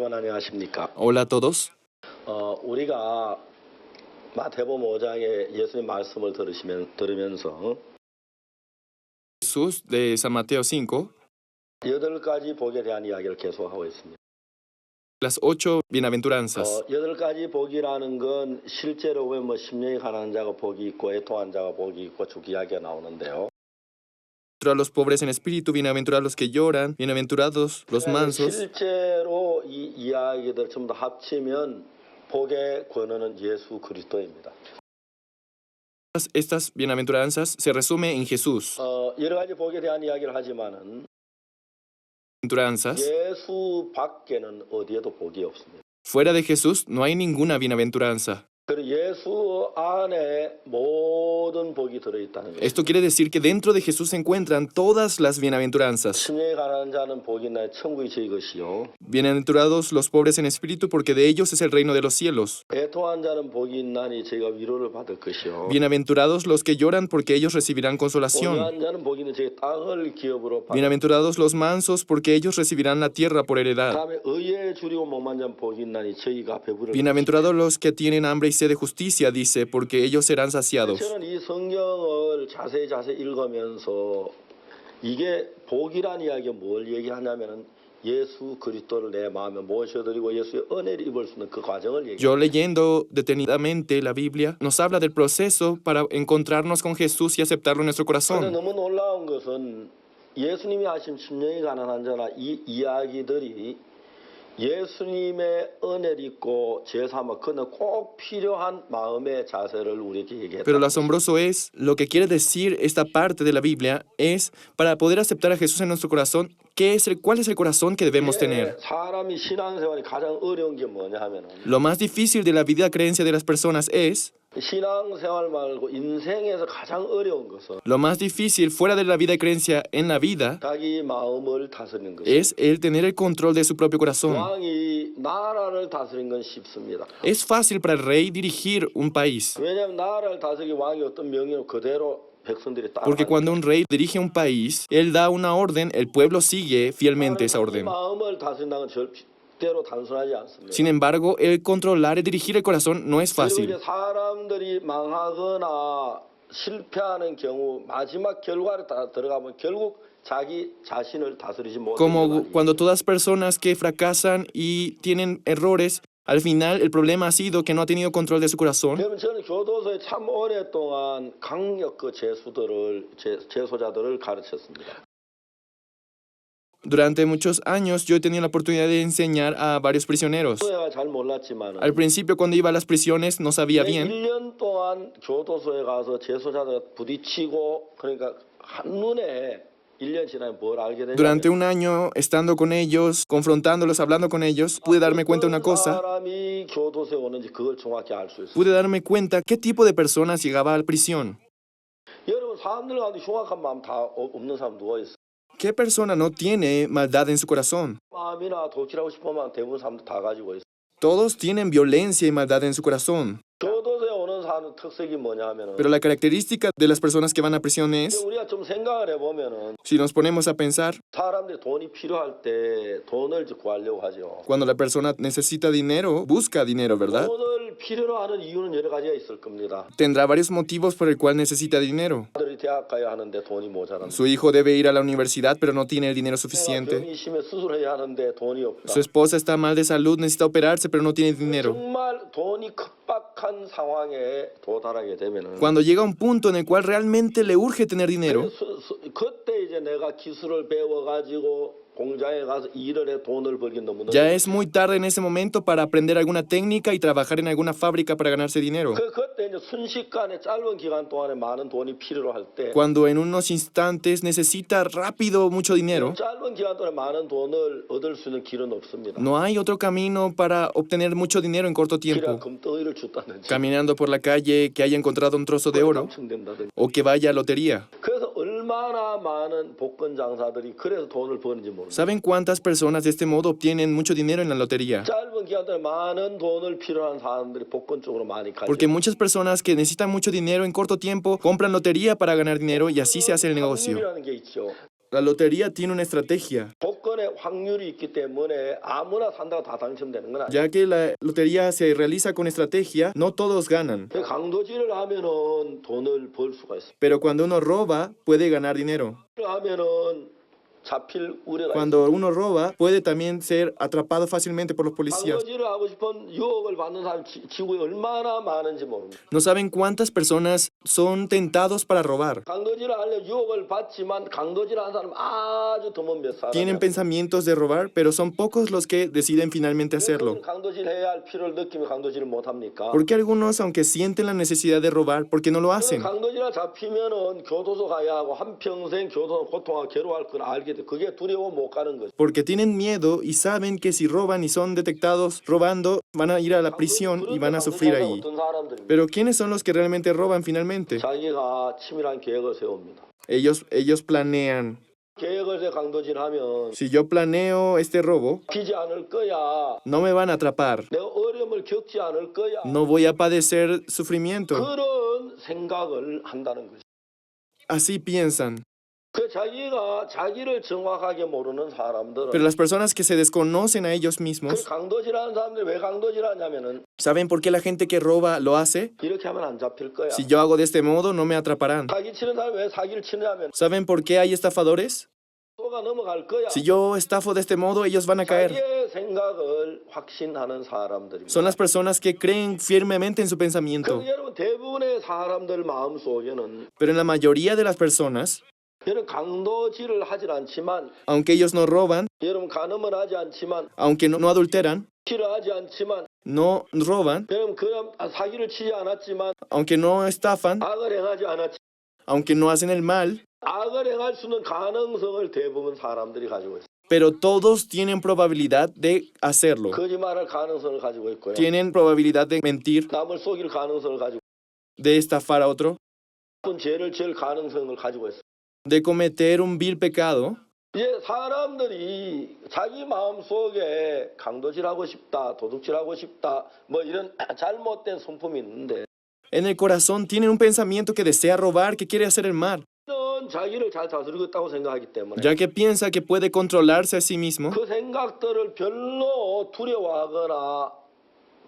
여러분 안녕하십니까? Hola a todos. 우리가 마태복음 5장의 예수님 말씀을 들으면서 Jesús de San Mateo 5, 8가지 복에 대한 이야기를 계속하고 있습니다. las 8 bienaventuranzas. 8가지 복이라는 건 실제로 보면 심령이 가난한 자가 복이 있고 애통한 자가 복이 있고 쭉 이야기가 나오는데요. Bienaventurados los pobres en espíritu, bienaventurados los que lloran, bienaventurados los mansos. 실제로 이 이야기들 전부 다 합치면 복의 권위는 예수 그리스도입니다. Estas bienaventuranzas se resume en Jesús. 여러 가지 복에 대한 이야기를 하지만은 Bienaventuranzas. 예수 밖에는 어디에도 복이 없습니다. Fuera de Jesús no hay ninguna bienaventuranza. 그리고 예수 안에 모든 복이 들어있다는 거예요. Esto quiere decir que dentro de Jesús se encuentran todas las bienaventuranzas. 심령이 가난한 자는 복이 있나요? 천국이 저희 것이요. Bienaventurados los pobres en espíritu, porque de ellos es el reino de los cielos. 애통한 자는 복이 있나니 저희가 위로를 받을 것이요. Bienaventurados los que lloran, porque ellos recibirán consolación. 온유한 자는 복이 있는 저희 땅을 기업으로 받을. Bienaventurados los mansos, porque ellos recibirán la tierra por heredad. 다음에 의에 줄이고 목만 자는 복이 있나니 저희가 배부를. Bienaventurados los que tienen hambre y sed de justicia, dice, porque ellos serán saciados. 저는 이 성경을 자세히 읽으면서 이게 복이란 이야기가 뭘 얘기하냐면은 예수 그리스도를 내 마음에 모셔드리고 예수의 은혜를 입을 수 있는 그 과정을 얘기해요. Yo leyendo detenidamente la Biblia, nos habla del proceso para encontrarnos con Jesús y aceptarlo en nuestro 근데 corazón. 너무 놀라운 것은 예수님이 하신 심령이 가난한 자나 이 이야기들이 예수님의 은혜를 입고 제삼아 그는 꼭 필요한 마음의 자세를 우리에게 얘기했다. Pero lo asombroso es, lo que quiere decir esta parte de la Biblia es, para poder aceptar a Jesús en nuestro corazón, ¿cuál es el corazón que debemos tener? 사람이 신앙생활이 가장 어려운 게 뭐냐 하면은 Lo más difícil de la vida creencia de las personas es, 신앙생활 말고 인생에서 가장 어려운 것은 lo más difícil fuera de la vida y creencia en la vida, 자기 마음을 다스리는 것이에요. es el tener el control de su propio corazón. 왕이 나라를 다스리는 건 쉽습니다. Es fácil para el rey dirigir un país, 왜냐하면 나라를 다스리기 왕이 어떤 명령을 그대로 백성들이 porque 따라가는 cuando un rey dirige un país, él da una orden, el pueblo sigue fielmente esa orden. 마음을 다스린다는 건 절대로 단순하지 않습니다. Sin embargo, el controlar y dirigir el corazón no es 그리고 fácil. 이제 사람들이 망하거나 실패하는 경우 마지막 결과를 다 들어가면 결국 자기 자신을 다스리지 못하는 Como cuando todas personas que fracasan y tienen errores, al final el problema ha sido que no ha tenido control de su corazón. 그러면 저는 교도소에 참 오랫동안 강력 그 제소자들을 가르쳤습니다. Durante muchos años yo he tenido la oportunidad de enseñar a varios prisioneros. 교도소에 잘 몰랐지만 Al principio cuando iba a las prisiones no sabía bien. 1년 동안 교도소에 가서 제소자들 부딪히고 그러니까 한눈에 1년 지나면 뭘 알게 되냐면 Durante un año, estando con ellos, confrontándolos, hablando con ellos, pude darme cuenta de una cosa. 사람이 교도소에 오는지 그걸 정확히 알 수 있어요. Pude darme cuenta qué tipo de personas llegaba a la prisión. 여러분 사람들 가운데 흉악한 마음 다 없는 사람 누워 있어. ¿Qué persona no tiene maldad en su corazón? 마음이나 도취하고 싶으면 대부분 사람들 다 가지고 있어. Todos tienen violencia y maldad en su corazón. 교도소에 오는 사람의 특색이 뭐냐 하면은 Pero la característica de las personas que van a prisión es, 우리가 좀 생각을 해보면은 si nos ponemos a pensar, 사람들이 돈이 필요할 때 돈을 이제 구하려고 하죠. cuando la persona necesita dinero, busca dinero, ¿verdad? 돈을 필요로 하는 이유는 여러 가지가 있을 겁니다. Tendrá varios motivos por el cual necesita dinero. 아들이 대학 가야 하는데 돈이 모자란다. Su hijo debe ir a la universidad, pero no tiene el dinero suficiente. 병이 심해 수술해야 하는데 돈이 없다. Su esposa está mal de salud, necesita operarse, pero no tiene dinero. 정말 돈이 급박한 상황에 도달하게 되면은 Cuando llega un punto en el cual realmente le urge tener dinero, 그때 이제 내가 기술을 배워가지고 공장에 가서 일을 해 돈을 벌기 너무 ya es muy tarde en ese momento para aprender alguna técnica y trabajar en alguna fábrica para ganarse dinero. 그때 이제 순식간에 짧은 기간 동안에 많은 돈이 필요로 할 때 Cuando en unos instantes necesita rápido mucho dinero, 짧은 기간 동안에 많은 돈을 얻을 수 있는 길은 없습니다. no hay otro camino para obtener mucho dinero en corto 그냥 tiempo. 금덩이를 줬다든지 Caminando por la calle, que haya encontrado un trozo de oro 당첨된다든지. o que vaya a lotería. 그래서 얼마나 많은 복권 장사들이 그래서 돈을 버는지 모릅니다. ¿Saben cuántas personas de este modo obtienen mucho dinero en la lotería? 짧은 기간 동안에 많은 돈을 필요한 사람들이 복권 쪽으로 많이 가죠. Porque muchas personas que necesitan mucho dinero en corto tiempo compran lotería para ganar dinero y así se hace el negocio. 확률이라는 게 있죠. La lotería tiene una estrategia. 복권에 확률이 있기 때문에 아무나 산다고 다 당첨되는 건 아니에요. Ya que la lotería se realiza con estrategia, no todos ganan. 강도질을 하면은 돈을 벌 수가 있어요. Pero cuando uno roba, puede ganar dinero. 하면은 잡힐 우려가 있어요. Cuando uno roba, puede también ser atrapado fácilmente por los policías. 강도질을 하고 싶은 유혹을 받는 사람이 지구에 얼마나 많은지 모릅니다. No saben cuántas personas son tentados para robar. 강도질을 하려 유혹을 받지만 강도질하는 사람 아주 드문 몇 사람. Tienen pensamientos de robar, pero son pocos los que deciden finalmente hacerlo. 강도질해야 할 필요를 느끼면 강도질을 못 합니까? Porque algunos, aunque sienten la necesidad de robar, ¿por qué no lo hacen? 강도질에 잡히면은 교도소 가야 하고 한 평생 교도소 고통하고 괴로워할 걸 알게 돼. 그게 두려워 못 가는 거죠. Porque tienen miedo y saben que si roban y son detectados robando, van a ir a la prisión y van a sufrir ahí. 어떤 사람들입니다. Pero ¿quiénes son los que realmente roban finalmente? 자기가 치밀한 계획을 세웁니다. Ellos planean. 계획을 세 강도질하면 Si yo planeo este robo, 피지 않을 거야. no me van a atrapar. 내가 어려움을 겪지 않을 거야. No voy a padecer sufrimiento. 그런 생각을 한다는 거죠. Así piensan. 그 자기가 자기를 정확하게 모르는 사람들은 Pero las personas que se desconocen a ellos 그 mismos, 강도질하는 사람들이 왜 강도질하냐면은 ¿saben por qué la gente que roba lo hace? 이렇게 하면 안 잡힐 거야. Si yo hago de este modo, no me atraparán. 사기 치는 사람이 왜 사기를 치냐면 ¿Saben por qué hay estafadores? 속아 넘어갈 거야. Si yo estafo de este modo, ellos van a caer. 자기의 생각을 확신하는 사람들입니다. Son las personas que creen firmemente en su pensamiento. 그 여러분 대부분의 사람들 마음 속에는 Pero en la mayoría de las personas, 여러분 강도질을 하질 않지만 aunque ellos no roban, 여러분 간음을 하지 않지만 aunque no adulteran, 싫어하지 않지만 no roban, 여러분 그냥 사기를 치지 않았지만 aunque no estafan, 악을 행하지 않았지 aunque no hacen el mal, 악을 행할 수 있는 가능성을 대부분 사람들이 가지고 있어요. pero todos tienen probabilidad de hacerlo. 거짓말할 가능성을 가지고 있고요. Tienen probabilidad de mentir, 남을 속일 가능성을 가지고 de estafar a otro, 어떤 죄를 지을 가능성을 가지고 있어요. de cometer un vil pecado. 이제 사람들이 자기 마음 속에 강도질하고 싶다, 도둑질하고 싶다, 뭐 이런 잘못된 성품이 있는데 En el corazón tienen un pensamiento que desea robar, que quiere hacer el mal, 이런 자기를 잘 다스리고 있다고 생각하기 때문에 ya que piensa que puede controlarse a sí mismo. 그 생각들을 별로 두려워하거나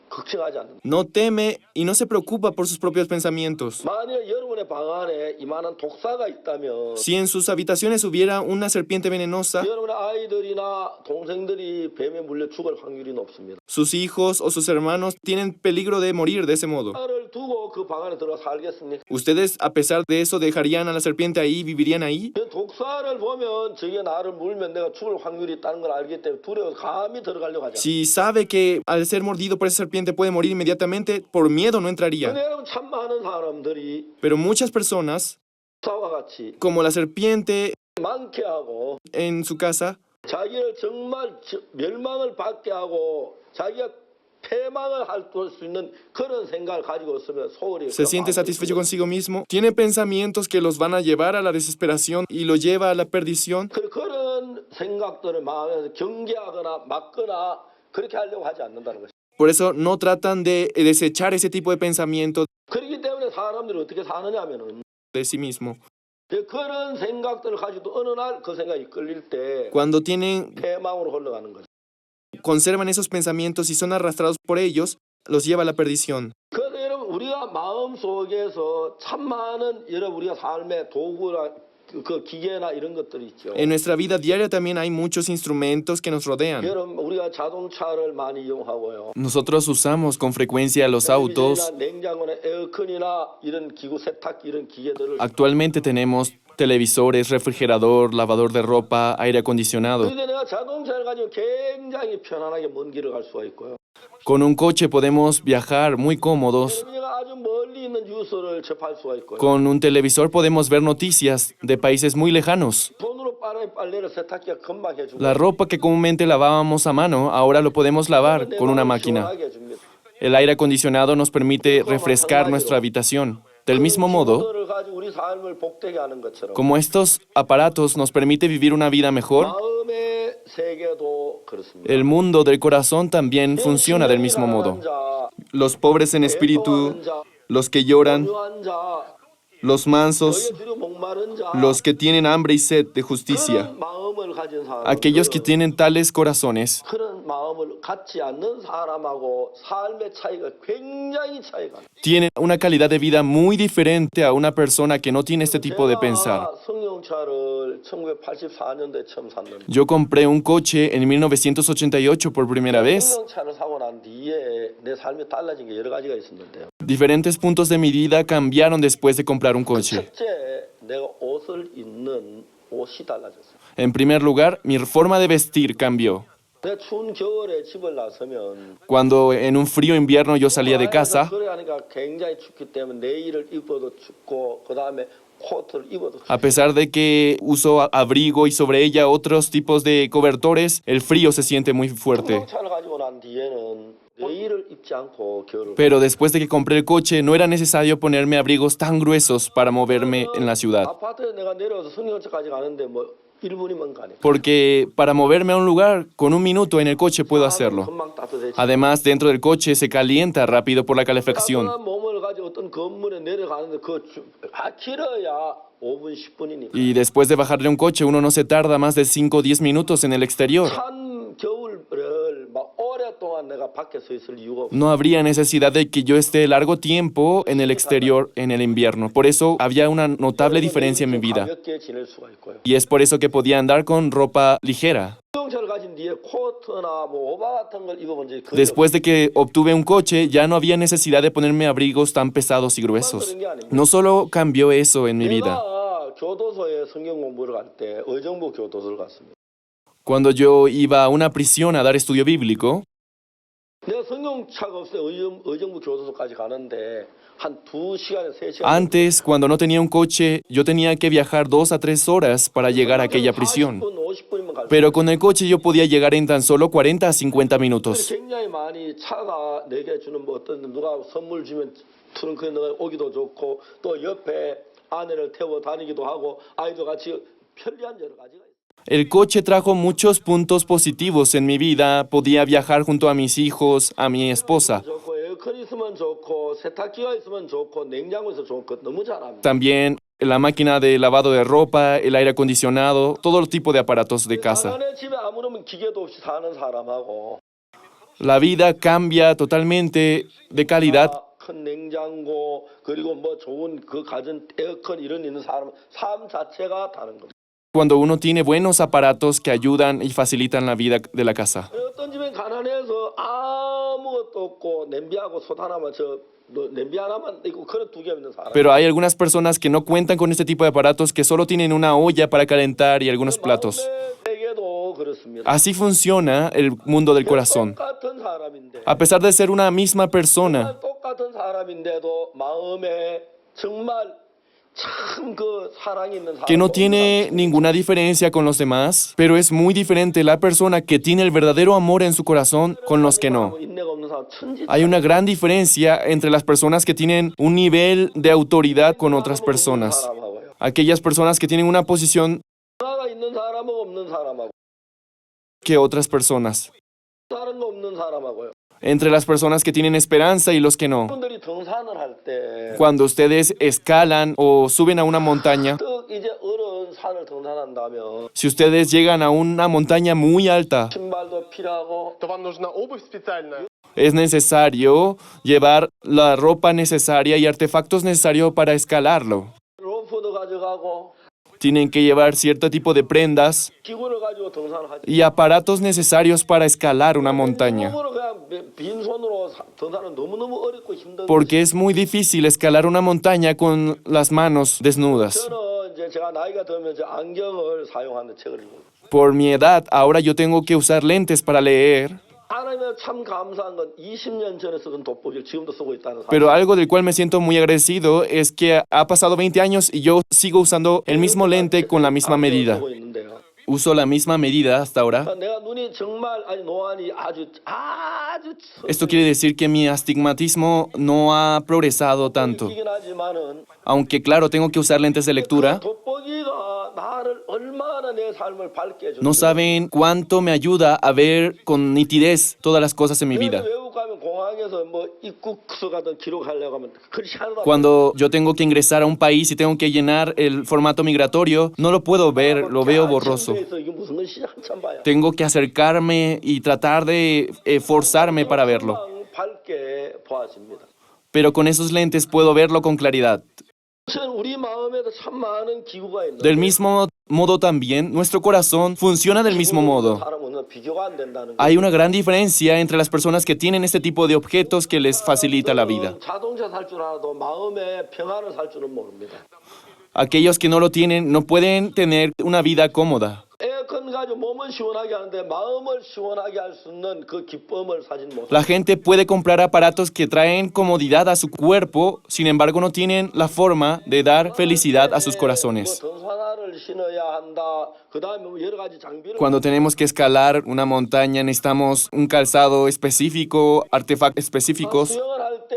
걱정하지 않는다. No teme y no se preocupa por sus propios pensamientos. 만약 여러분의 방 안에 이만한 독사가 있다면 Si en sus habitaciones hubiera una serpiente venenosa, 여러분의 아이들이나 동생들이 뱀에 물려 죽을 확률이 높습니다. sus hijos o sus hermanos tienen peligro de morir de ese modo. 독사를 두고 그 방 안에 들어 살겠습니까? ¿Ustedes, a pesar de eso, dejarían a la serpiente ahí, vivirían ahí? 독사를 보면 저게 나를 물면 내가 죽을 확률이 있다는 걸 알기 때문에 두려워서 감히 들어가려고 하지 않아요. Si sabe que al ser mordido por esa serpiente puede morir inmediatamente, por miedo no entraría. 근데 여러분 참 많은 사람들이 Pero muchas personas, 독사와 같이 como la serpiente 많게 하고 en su casa, 자기를 정말 멸망을 받게 하고 자기가 패망을 할 수 있는 그런 생각을 가지고 있으면 소홀히 se siente satisfecho consigo mismo, tiene pensamientos que los van a llevar a la desesperación y lo lleva a la perdición. 그런 생각들을 마음에서 경계하거나 막거나 그렇게 하려고 하지 않는다는 것이죠. Por eso no tratan de desechar ese tipo de pensamiento 그렇기 때문에 사람들이 어떻게 사느냐 하면은 de sí mismo. 그런 생각들을 가지고 어느 날 그 생각이 끌릴 때 Cuando tienen, 패망으로 흘러가는 거죠. conservan esos pensamientos y son arrastrados por ellos, los lleva a la perdición. 그래서 여러분 우리가 마음 속에서 참 많은 여러분 우리가 삶의 도구나 그 기계나 이런 것들이 있죠. En nuestra vida diaria también hay muchos instrumentos que nos rodean. 여러분 우리가 자동차를 많이 이용하고요. Nosotros usamos con frecuencia los autos. 텔레비전이나 냉장고나 에어컨이나 이런 기구 세탁기 이런 기계들을 Actualmente tenemos televisores, refrigerador, lavador de ropa, aire acondicionado. 그런데 내가 자동차를 가지고 굉장히 편안하게 먼 길을 갈 수가 있고요. Con un coche podemos viajar muy cómodos. 내가 아주 멀리 있는 뉴스를 접할 수가 있고요. Con un televisor podemos ver noticias de países muy lejanos. 손으로 빨래를 세탁기가 금방 해주고 La ropa que comúnmente lavábamos a mano, ahora lo podemos lavar con una máquina. 시원하게 해줍니다. El aire acondicionado nos permite refrescar nuestra habitación. Del mismo modo, 기구들을 가지고 우리 삶을 복되게 하는 것처럼 como estos aparatos nos permite vivir una vida mejor, 마음의 세계도 그렇습니다. el mundo del corazón también funciona del mismo modo. Los pobres en espíritu, los que lloran, 부유한 자, los mansos, 너의 뒤로 목마른 자, los que tienen hambre y sed de justicia. 그런 마음을 가진 Aquellos que 사람들은 tienen tales corazones 그런 마음을 갖지 않는 사람하고 삶의 차이가 굉장히 차이가 나요. tienen una calidad de vida muy diferente a una persona que no tiene este tipo de pensar. 제가 승용차를 1984년도에 처음 샀는데 Yo compré un coche en 1988 por primera vez. 승용차를 사고 난 뒤에 내 삶이 달라진 게 여러 가지가 있었는데요. Diferentes puntos de mi vida cambiaron después de comprar un coche. 첫째, 내가 옷을 입는 옷이 달라졌어요. En primer lugar, mi forma de vestir cambió. 내가 추운 겨울에 집을 나서면 Cuando en un frío invierno yo salía de casa, 그래 하니까 굉장히 춥기 때문에 내일을 입어도 춥고 그 다음에 코트를 입어도 춥고 a pesar de que uso abrigo y sobre ella otros tipos de cobertores, el frío se siente muy fuerte. 승용차를 가지고 난 뒤에는 내일을 입지 않고 겨울을 Pero después de que compré el coche, no era necesario ponerme abrigos tan gruesos para moverme en la ciudad. 아파트에 내가 내려와서 승용차까지 가는데 뭐 1분이면 가니까 Porque para moverme a un lugar, con un minuto en el coche puedo hacerlo. 금방 따뜻해지. Además, dentro del coche se calienta rápido por la calefacción. 따뜻한 몸을 가지고 어떤 건물에 내려가는데 길어야 5분 10분이니까 Y después de bajar de un coche, uno no se tarda más de 5 o 10 minutos en el exterior. 찬 겨울을 막 오랫동안 내가 밖에 서 있을 이유가 없어. No habría necesidad de que yo esté largo tiempo en el exterior en el invierno. Por eso había una notable diferencia en mi vida. 가볍게 지낼 수가 있고요. Y es por eso que podía andar con ropa ligera. 승용차를 가진 뒤에 코트나 뭐 오바 같은 걸 입어본 적이 거의 Después de que obtuve un coche, ya no había necesidad de ponerme abrigos tan pesados y gruesos. No solo cambió eso en mi vida. 내가 교도소에 성경 공부를 갈 때 의정부 교도소를 갔습니다. Cuando yo iba a una prisión a dar estudio bíblico, 내가 승용차가 없을 때 의정부 교도소까지 가는데 한 2시간에 3시간 antes, cuando no tenía un coche, yo tenía que viajar 2 a 3 horas para llegar a aquella prisión. 40분, 50분이면 갈 수. Pero con el coche yo podía llegar en tan solo 40 a 50 minutos. 굉장히 많이 차가 내게 주는 뭐 어떤 누가 선물 주면 트렁크에 넣어 오기도 좋고 또 옆에 아내를 태워 다니기도 하고 아이도 같이 편리한 여러 가지가 있어요. El coche trajo muchos puntos positivos en mi vida. Podía viajar junto a mis hijos, a mi esposa. 좋고 에어컨 있으면 좋고 세탁기가 있으면 좋고 냉장고 있으면 좋고 너무 잘합니다. También la máquina de lavado de ropa, el aire acondicionado, todo tipo de aparatos de casa. 자기네 집에 아무런 기계도 없이 사는 사람하고 La vida cambia totalmente de calidad 큰 냉장고 그리고 뭐 좋은 그 가전 에어컨 이런 있는 사람 삶 자체가 다른 겁니다. cuando uno tiene buenos aparatos que ayudan y facilitan la vida de la casa. 어떤 집엔 가난해서 아무것도 없고 냄비하고 솥 하나만 냄비 하나만 있고 그릇 2개 있는 사람. Pero hay algunas personas que no cuentan con este tipo de aparatos, que solo tienen una olla para calentar y algunos platos. 세계도 그렇습니다. Así funciona el mundo del corazón. 똑같은 사람인데 A pesar de ser una misma persona, 똑같은 사람인데도 마음에 정말 참 그 사랑이 있는 사람 que no tiene ninguna diferencia con los demás, pero es muy diferente la persona que tiene el verdadero amor en su corazón con los que no. 인내가 없는 사람 천지 Hay una gran diferencia entre las personas que tienen un nivel de autoridad con otras personas. 사람하고요. Aquellas personas que tienen una posición 나가 있는 사람하고 없는 사람하고 que otras personas. 다른 거 없는 사람하고요. Entre las personas que tienen esperanza y los que no. 분들이 등산을 할 때 Cuando ustedes escalan o suben a una montaña, 또 이제 어려운 산을 등산한다면 si ustedes llegan a una montaña muy alta, 신발도 필요하고 то вам нужна обувь специальная. es necesario llevar la ropa necesaria y artefactos necesarios para escalarlo. 로프도 가져가고 Tienen que llevar cierto tipo de prendas 기구를 가지고 등산을 하지. y aparatos necesarios para escalar una montaña. 몸으로 그냥 빈손으로 등산은 너무너무 어렵고 힘든 Porque es muy difícil escalar una montaña con las manos desnudas. 저는 이제 제가 나이가 들면 이제 안경을 사용하는 책을 읽고 Por mi edad, ahora yo tengo que usar lentes para leer. 하나님은 참 감사한 건 20년 전에 쓰던 돋보기를 지금도 쓰고 있다는 사실. Pero algo del cual me siento muy agradecido es que ha pasado 20 años y yo sigo usando el mismo lente con la misma medida. 쓰고 있는데요. Uso la misma medida hasta ahora. 내가 눈이 정말 아니 노안이 아주 Esto quiere decir que mi astigmatismo no ha progresado tanto. 이긴 하지만은 Aunque claro, tengo que usar lentes de lectura. 돋보기가 나를 얼마나 내 삶을 밝게 해주는지. No saben cuánto me ayuda a ver con nitidez todas las cosas en mi vida. 외국 가면 공항에서 뭐 입국서 같은 기록하려고 하면 그렇게 하나도 Cuando yo tengo que ingresar a un país y tengo que llenar el formato migratorio, no lo puedo ver, lo veo borroso. 이게 무슨 것이 한참 봐야. Tengo que acercarme y tratar de forzarme para verlo. 밝게 보아집니다. Pero con esos lentes puedo verlo con claridad. 우리 마음에도 참 많은 기구가 있는데 Del mismo modo también, nuestro corazón funciona del mismo modo. 사람은 비교가 안 된다는 Hay una gran diferencia entre las personas que tienen este tipo de objetos que les facilita la vida. 자동차 살 줄 알아도 마음의 평안을 살 줄은 모릅니다. Aquellos que no lo tienen no pueden tener una vida cómoda. 에어컨 가지고 몸은 시원하게 하는데 마음을 시원하게 할 수 있는 그 기쁨을 사진 못. La gente puede comprar aparatos que traen comodidad a su cuerpo, sin embargo no tienen la forma de dar felicidad a sus corazones. 등산화를 신어야 한다. 그다음에 뭐 여러 가지 장비를. Cuando tenemos que escalar una montaña necesitamos un calzado específico, artefactos específicos. 수영을 할 때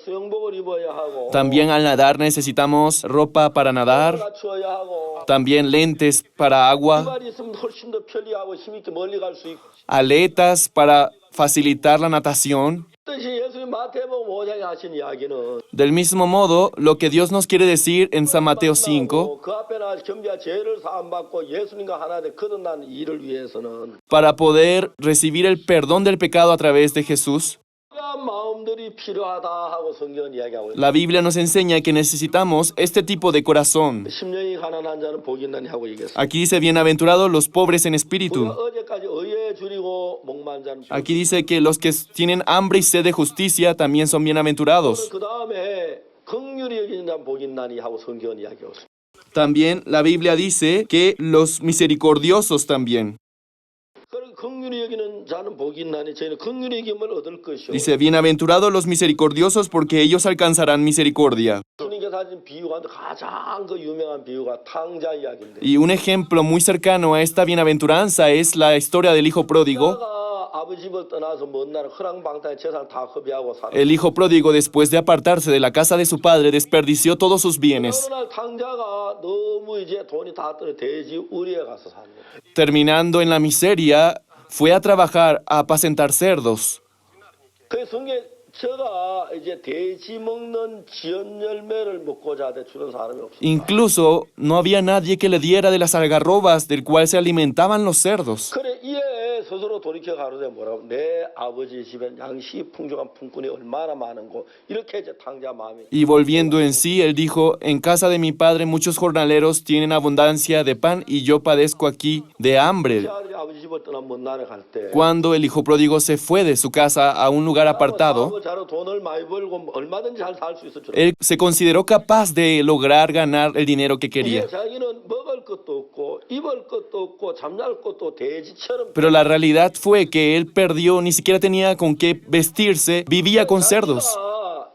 수영복을 입어야 하고. También al nadar necesitamos ropa para nadar, 갖추어야 하고. también lentes para agua, 이발이 있으면 훨씬 더 편리하고 힘있게 멀리 갈 수 있고. aletas para facilitar la natación. 뜻이 예수님 마태복음 5장에 하신 이야기는 Del mismo modo, lo que Dios nos quiere decir en San Mateo 5, 그 앞에 나 겸비한 죄를 사함 받고 예수님과 하나 되 거듭난 일을 위해서는 para poder recibir el perdón del pecado a través de Jesús, 그러한 마음들이 필요하다 하고 성경은 이야기하고 있습니다. la Biblia nos enseña que necesitamos este tipo de corazón. 심령이 가난한 자는 복이 있나니 하고 얘기했습니다. Aquí dice, bienaventurados los pobres en 우리가 espíritu. 어제까지 의에 줄이고 목만 자는 Aquí dice que los que tienen hambre y sed de justicia también son bienaventurados. 그 다음에 긍휼히 여기는 자는 복이 있나니 하고 성경은 이야기하고 있습니다. También la Biblia dice que los misericordiosos también. 그럼 긍휼히 여기는 자는 복이 있나니 저희는 긍휼히 여김을 얻을 것이요. Dice, bienaventurados los misericordiosos porque ellos alcanzarán misericordia. 예수님께서 하신 비유가 가장 그 유명한 비유가 탕자 이야기인데. Y un ejemplo muy cercano a esta bienaventuranza es la historia del hijo pródigo. 탕자가 아버지 집을 떠나서 먼 나라 허랑방탕에 재산 다 허비하고 살아. El hijo pródigo, después de apartarse de la casa de su padre, desperdició todos sus bienes. 어느 날 탕자가 너무 이제 돈이 다 떨어 돼지 우리에 가서 사는 거예요. Terminando en la miseria, fue a trabajar a apacentar cerdos. 그 성경 저가 이제 돼지 먹는 지연 열매를 먹고자 하되 주는 사람이 없어. Incluso no había nadie que le diera de las algarrobas del cual se alimentaban los cerdos. 그래 이에 스스로 돌이켜 가로되 뭐라고 내 아버지 집엔 양식 풍족한 품꾼이 얼마나 많은고 이렇게 이제 탕자 마음이. Y volviendo en sí, él dijo, en casa de mi padre muchos jornaleros tienen abundancia de pan y yo padezco aquí de hambre. 아들이 아버지 집을 떠나 먼 나라에 갈 때. Cuando el hijo pródigo se fue de su casa a un lugar apartado, 사업을 잘하고 돈을 많이 벌고 얼마든지 잘 살 수 있을 줄. él se consideró capaz de lograr ganar el dinero que quería. 자기는 먹을 것도 없고 입을 것도 없고 잠잘 것도 돼지처럼. Pero la realidad fue que él perdió, ni siquiera tenía con qué vestirse, vivía con cerdos.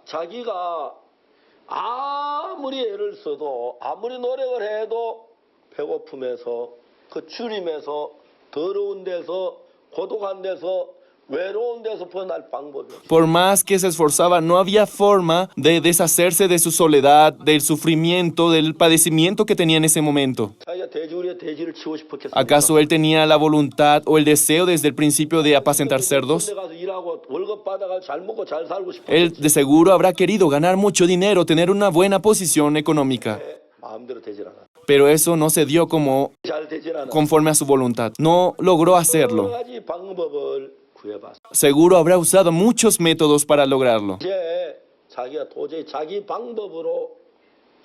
자기가 아무리 애를 써도 아무리 노력을 해도 배고픔에서 그 추림에서 더러운 데서 고독한 데서 외로운 데서 벗어날 방법이 없어. Por más que se esforzaba, no había forma de deshacerse de su soledad, del sufrimiento, del padecimiento que tenía en ese momento. 자기가 돼지우리에 돼지를 치고 싶었겠습니까? ¿Acaso él tenía la voluntad o el deseo desde el principio de apacentar cerdos? 군대 가서 일하고 월급 받아가 잘 먹고 잘 살고 Él 싶었겠지. de seguro habrá querido ganar mucho dinero, tener una buena posición económica. 마음대로 되질 않아. Pero eso no se dio como 잘 되질 않아. conforme a su voluntad. No logró 여러 hacerlo. 가지 방법을 구해봤어. Seguro habrá usado muchos métodos para lograrlo. 이제 자기가 도저히 자기 방법으로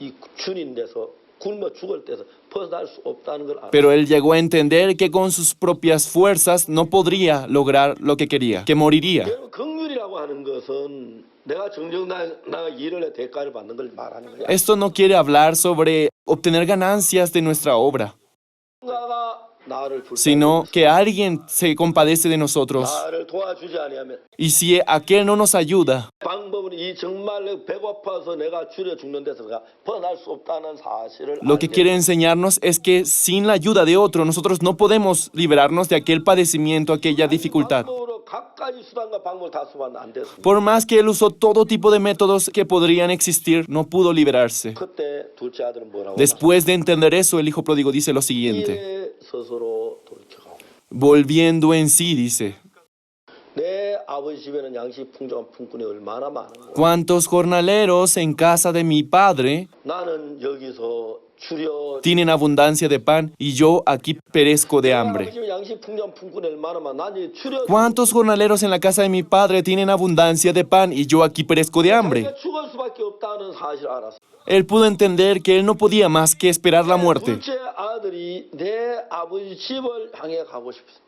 이 주인 데서 굶어 죽을 때서 벗어날 수 없다는 걸 알아. Pero él llegó a entender que con sus propias fuerzas no podría lograr lo que quería, que moriría. 여러분 긍휼이라고 하는 것은 내가 정정당하게 일을 해 대가를 받는 걸 말하는 거야. Esto no quiere hablar sobre obtener ganancias de nuestra obra, 누군가가 나를 sino que alguien se compadece de nosotros. 나를 도와주지 아니하면 Y si aquel no nos ayuda, 방법은 이 정말 배고파서 내가 줄여 죽는 데서 내가 벗어날 수 없다는 사실을 lo que 알게 quiere enseñarnos es que sin la ayuda de otro nosotros no podemos liberarnos de aquel padecimiento, aquella dificultad. 방법으로 갖가지 수단과 방법을 다 쓰면 안 됐습니다. Por más que él usó todo tipo de métodos que podrían existir, no pudo liberarse. 그때 둘째 아들은 뭐라고? Después de entender eso, el hijo pródigo dice lo siguiente. 이에 스스로 돌이켜가고 Volviendo en sí, dice, 내 아버지 집에는 양식 풍족한 품꾼이 얼마나 많은가. ¿cuántos jornaleros en casa de mi padre 나는 여기서 줄여 tienen abundancia de pan y yo aquí perezco de 내 hambre? 아버지 집에 양식 풍족한 품꾼이 얼마나 많아. 난 이제 줄여 ¿Cuántos jornaleros en la casa de mi padre tienen abundancia de pan y yo aquí perezco de hambre? 자기가 죽을 수밖에 없다는 사실을 알았어. Él pudo entender que él no podía más que esperar la muerte. 둘째 아들이 내 아버지 집을 향해 가고 싶었어.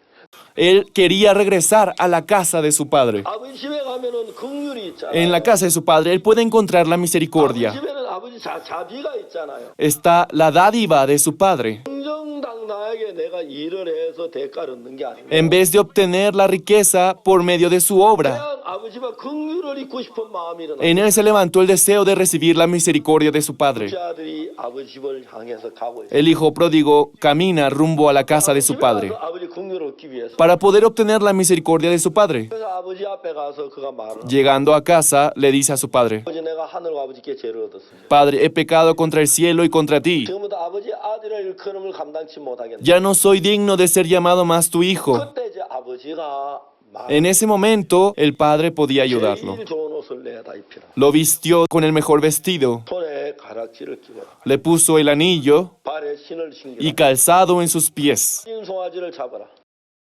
Él quería regresar a la casa de su padre. 아버지 집에 가면은 긍휼이 있잖아요. En la casa de su padre, él puede encontrar la 아버지 misericordia. 집에는 아버지 자비가 있잖아요. Está la dádiva de su padre. 정정당당하게 내가 일을 해서 대가를 얻는 게 아니고 En vez de obtener la riqueza por medio de su obra, 그냥 아버지가 긍휼을 입고 싶은 마음이 일어나. en él se levantó el deseo de recibir la misericordia de su padre. 둘째 아들이 아버지 집을 향해서 가고 있어요. El hijo pródigo camina rumbo a la casa de su 집에 padre 가서 아버지 긍휼을 얻기 위해서. para poder obtener la misericordia de su padre. 그래서 아버지 앞에 가서 그가 말을. Llegando a casa, le dice a su padre, 아버지 내가 하늘과 아버지께 죄를 얻었습니다. Padre, he pecado contra el cielo y contra ti. 지금부터 아버지 아들의 일컬음을 감당치 못하겠네. Ya no soy digno de ser llamado más tu hijo. 그때 이제 아버지가 En ese momento, el padre podía ayudarlo. 제일 좋은 옷을 내다 입히라. Lo vistió con el mejor vestido, 손에 가락지를 끼워라. le puso el anillo 발에 신을 신기라. y calzado en sus pies. 흰 송아지를 잡아라.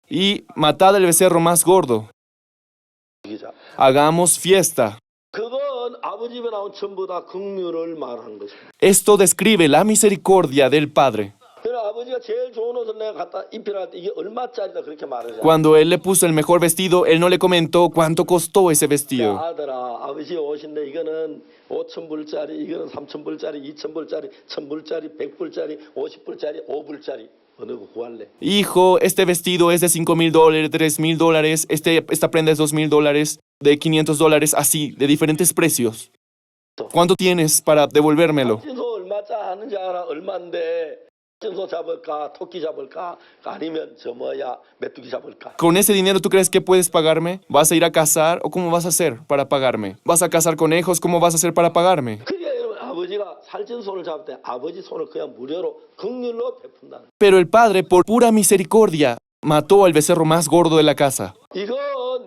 Y matad el becerro más gordo. 이기자. Hagamos fiesta. 그건 아버지 집에 나온 전부 다 긍휼을 말하는 것입니다. Esto describe la misericordia del Padre. 그래서 아버지가 제일 좋은 옷을 내가 갖다 입히라 할 때 이게 얼마짜리다 그렇게 말하지. Cuando él le puso el mejor vestido, él no le comentó cuánto costó ese vestido. 아들아 아버지 옷인데 이거는 5,000불짜리 이거는 3,000불짜리 2,000불짜리 1,000불짜리 100불짜리 50불짜리 5불짜리 어느 거 구할래? Hijo, este vestido es de $5,000, $3,000, esta prenda es $2,000, de $500, así, de diferentes precios. ¿Cuánto tienes para devolvérmelo? 진소 얼마짜 하는지 알아? 얼마인데 진소 잡을까? 토끼 잡을까? 아니면 저 뭐야 메뚜기 잡을까? ¿Con ese dinero tú crees que puedes pagarme? ¿Vas a ir a cazar o cómo vas a hacer para pagarme? ¿Vas a cazar conejos? ¿Cómo vas a hacer para pagarme? 그러니까 여러분 아버지가 살찐 손을 잡을 때 아버지 손을 그냥 무료로 긍휼로 베푼다. Pero el padre, por pura misericordia, mató al becerro más gordo de la casa. 이건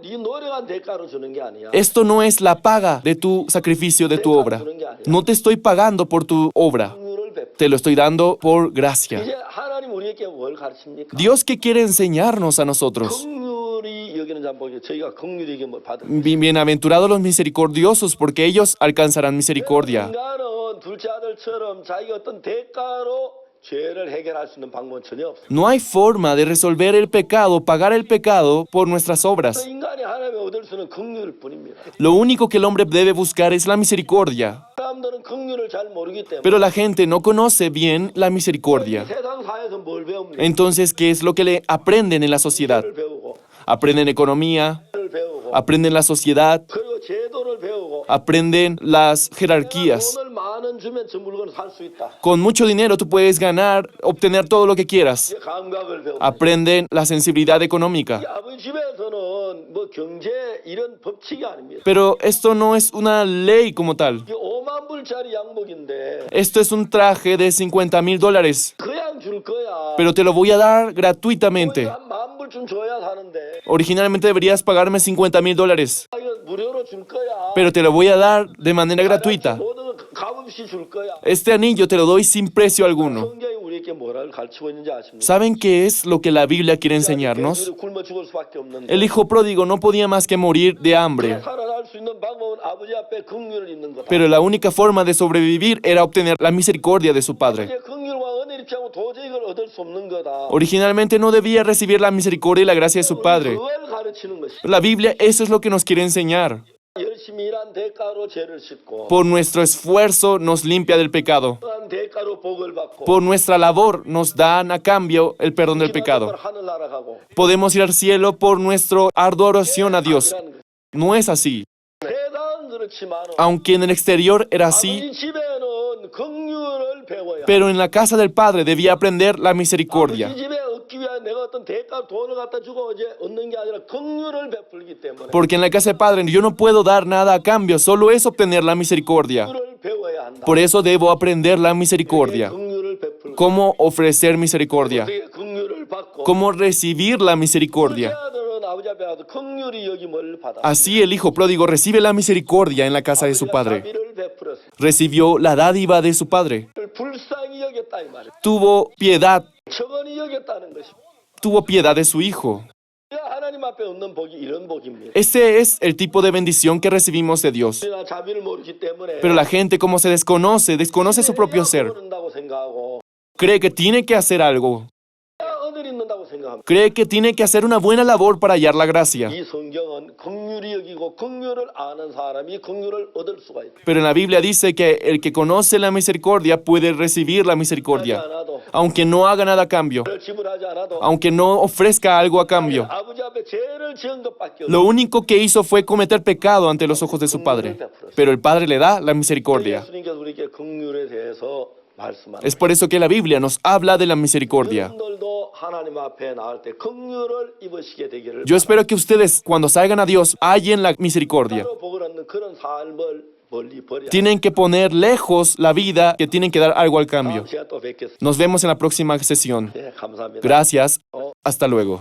네 노력한 대가로 주는 게 아니야. Esto no es la paga de tu sacrificio, de tu obra. No te estoy pagando por tu obra. 긍휼을 베푼. Te lo estoy dando por gracia. 이제 하나님 우리에게 뭘 가르칩니까? Dios que quiere enseñarnos a nosotros. 긍휼이 여기는 잠 보게 저희가 긍휼이 이게 뭘 받은. Bienaventurados los misericordiosos, porque ellos alcanzarán misericordia. 인간은 둘째 아들처럼 자기가 어떤 대가로 죄를 해결할 수 있는 방법은 전혀 없어. No hay forma de resolver el pecado, pagar el pecado por nuestras obras. 인간이 하나님의 얻을 수는 긍휼일 뿐입니다. Lo único que el hombre debe buscar es la misericordia. 사람들은 긍휼을 잘 모르기 때문에 Pero la gente no conoce bien la misericordia. 세상 사회에서 뭘 배웁니까? Entonces, ¿qué es lo que le aprenden en la sociedad? 를 배우고, Aprenden economía, 를 배우고, aprenden la sociedad, 그리고 제도를 배우고. aprenden las jerarquías. 돈을 만 원 주면 저 물건을 살 수 있다. Con mucho dinero tú puedes ganar, obtener todo lo que quieras. 이제 감각을 배우고. Aprenden la sensibilidad económica. 아버지 집에서는 뭐 경제 이런 법칙이 아닙니다. Pero esto no es una ley como tal. 이게 5만 불짜리 양복인데 Esto es un traje de $50,000, 그냥 줄 거야. pero te lo voy a dar gratuitamente. 한 만 불쯤 줘야 사는데 Originalmente deberías pagarme $50,000, 이거 무료로 줄 거야. pero te lo voy a dar de manera gratuita. 모든 거 값없이 줄 거야. Este anillo te lo doy sin precio alguno. 성경이 우리에게 뭐를 가르치고 있는지 아십니까? ¿Saben qué es lo que la Biblia quiere enseñarnos? 굶어 죽을 수밖에 없는데 El hijo pródigo no podía más que morir de hambre, 살아날 수 있는 방법은 아버지 앞에 긍휼을 있는 거다. pero la única forma de sobrevivir era obtener la misericordia de su padre. 이제 긍휼과 은혜를 입지하고 도저히 이걸 얻을 수 없는 거다. Originalmente no debía recibir la misericordia y la gracia de su padre. 그걸 가르치는 것이. La Biblia eso es lo que nos quiere enseñar. 열심히 일한 대가로 죄를 씻고 Por nuestro esfuerzo nos limpia del pecado. 한 대가로 복을 받고 Por nuestra labor nos dan a cambio el perdón del pecado. 하늘나라 가고 Podemos ir al cielo por nuestra ardua oración a Dios. 아니라는 거예요. No es así. 세상은 그렇지만 Aunque en el exterior era así, 아버지 집에는 긍휼을 배워야 pero en la casa del Padre debía aprender la misericordia. 아버지 집에 얻기 위해 내가 어떤 대가 돈을 갖다 주고 이제 얻는 게 아니라 긍휼을 베풀기 때문에 Porque en la casa de Padre yo no puedo dar nada a cambio, solo es obtener la misericordia. 긍휼을 배워야 한다. Por eso debo aprender la misericordia. 긍휼을 베풀고 Cómo ofrecer misericordia. 어떻게 긍휼을 받고 Cómo recibir la misericordia. 아들은 아버지 앞에 가서 긍휼히 여김을 받아. Así el hijo pródigo recibe la misericordia en la casa de su padre. 자비를 베풀었어. Recibió la dádiva de su padre. 불쌍히 여겼다 이 말이야. Tuvo piedad. 청원히 여겼다는 것이. Tuvo piedad de su hijo. 하나님 앞에 얻는 복이 이런 복입니다. Ese es el tipo de bendición que recibimos de Dios. 우리가 자비를 모르기 때문에 Pero la gente, como se desconoce su propio ser, 모른다고 생각하고 cree que tiene que hacer algo. 언을 있는다고 생각합니다. Cree que tiene que hacer una buena labor para hallar la gracia. 이 성경은 긍휼히 여기고 긍휼을 아는 사람이 긍휼을 얻을 수가 있다. Pero en la Biblia dice que el que conoce la misericordia puede recibir la 하지 misericordia, 않아도 aunque no haga nada a cambio, 그를 지불하지 않아도 aunque no ofrezca algo a cambio. 아버지 앞에 죄를 지은 것밖에 Lo único que hizo fue cometer pecado ante los ojos de su padre. Pero el Padre le da la misericordia. 예수님께서 우리에게 긍휼에 대해서 말씀하는 Es por eso que la Biblia nos habla de la misericordia. 여러분들도 하나님 앞에 나올 때 긍휼을 입으시게 되기를 Yo espero que ustedes, cuando salgan a Dios, hallen la misericordia. 바로 복을 얻는 그런 삶을 멀리 버려야 Tienen que poner lejos la vida, que tienen que dar algo al cambio. 다음 시간에 또 뵙겠습니다. Nos vemos en la próxima sesión. 네, 감사합니다. Gracias. Hasta luego.